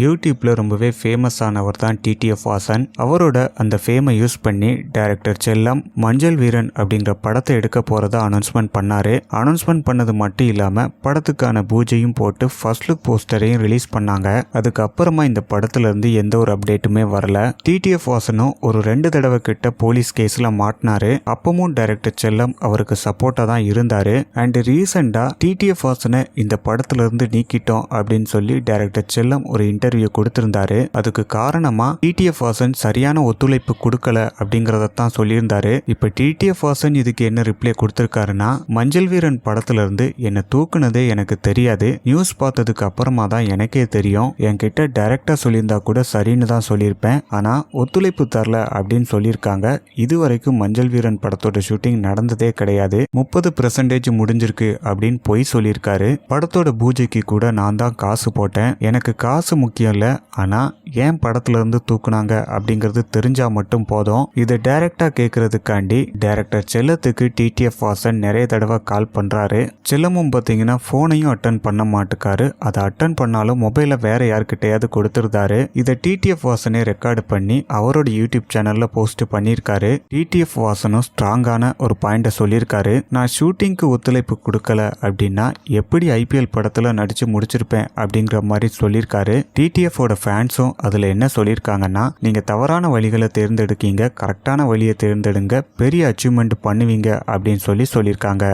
யூடியூப்ல ரொம்பவே ஃபேமஸ் ஆனவர் தான் டிடிஎஃப் வாசன். அவரோட அந்த ஃபேமை யூஸ் பண்ணி டைரக்டர் செல்லம் மஞ்சள் வீரன் அப்படிங்கிற படத்தை எடுக்க போறதா அனௌன்ஸ்மெண்ட் பண்ணாரு. அனௌன்ஸ்மெண்ட் பண்ணது மட்டும் இல்லாம படத்துக்கான பூஜையும் போட்டு ஃபர்ஸ்ட் லுக் போஸ்டரையும் ரிலீஸ் பண்ணாங்க. அதுக்கப்புறமா இந்த படத்துல இருந்து எந்த ஒரு அப்டேட்டுமே வரல. டிடிஎஃப் வாசனும் ஒரு 2 தடவை கிட்ட போலீஸ் கேஸ்ல மாட்டினாரு. அப்பவும் டைரக்டர் செல்லம் அவருக்கு சப்போர்ட்டா தான் இருந்தாரு. அண்ட் ரீசெண்டா டிடிஎஃப் வாசனை இந்த படத்துல இருந்து நீக்கிட்டோம் அப்படின்னு சொல்லி டைரக்டர் செல்லம் ஒரு இன்டர்வியூ கொடுத்திருந்தாரு. அதுக்கு காரணமா டிடிஎஃப் வாசன் சரியான ஒத்துழைப்பு கொடுக்கல அப்படிங்கறத தான் சொல்லியிருந்தாரு. இப்ப டிடிஎஃப் வாசன் இதுக்கு என்ன ரிப்ளை கொடுத்திருக்காருன்னா, மஞ்சள் வீரன் படத்துல இருந்து என்ன தூக்குனதே எனக்கு தெரியாது, நியூஸ் பார்த்ததுக்கு அப்புறமா தான் எனக்கே தெரியும், என்கிட்ட டைரக்டா சொல்லியிருந்தா கூட சரின்னு தான் சொல்லியிருப்பேன், ஆனா ஒத்துழைப்பு தரல அப்படின்னு சொல்லியிருக்காங்க. இதுவரைக்கும் மஞ்சள் வீரன் படத்தோட ஷூட்டிங் நடந்ததே கிடையாது, 30% முடிஞ்சிருக்கு அப்படின்னு பொய் சொல்லியிருக்காரு. படத்தோட பூஜைக்கு கூட நான் தான் காசு போட்டேன், எனக்கு காசு முக்கியம் இல்ல, ஆனா ஏன் படத்துல இருந்து தூக்குனாங்க அப்படிங்கிறது தெரிஞ்சா மட்டும் போதும். இதை டைரக்டா கேட்கறதுக்காண்டி டைரக்டர் செல்லத்துக்கு டிடிஎஃப் வாசன் நிறைய தடவை கால் பண்றாரு. செல்லமும் பாத்தீங்கன்னா போனையும் அட்டன் பண்ண மாட்டுக்காரு. அதை அட்டன் பண்ணாலும் மொபைல வேற யார்கிட்டயாவது கொடுத்துருந்தாரு. இதை டிடிஎஃப் வாசனே ரெக்கார்டு பண்ணி அவரோட யூடியூப் சேனல்ல போஸ்ட் பண்ணியிருக்காரு. டிடிஎஃப் வாசனும் ஸ்ட்ராங்கான ஒரு பாயிண்ட சொல்லியிருக்காரு. நான் ஷூட்டிங்க்கு ஒத்துழைப்பு கொடுக்கல அப்படின்னா எப்படி ஐபிஎல் படத்துல நடிச்சு முடிச்சிருப்பேன் அப்படிங்கிற மாதிரி சொல்லியிருக்காரு. டிடிஎஃப் ஓட ஃபேன்ஸும் அதுல என்ன சொல்லியிருக்காங்கன்னா, நீங்க தவறான வழிகளை தேர்ந்தெடுக்கீங்க, கரெக்டான வழியை தேர்ந்தெடுங்க, பெரிய அச்சீவ்மெண்ட் பண்ணுவீங்க அப்படின்னு சொல்லியிருக்காங்க.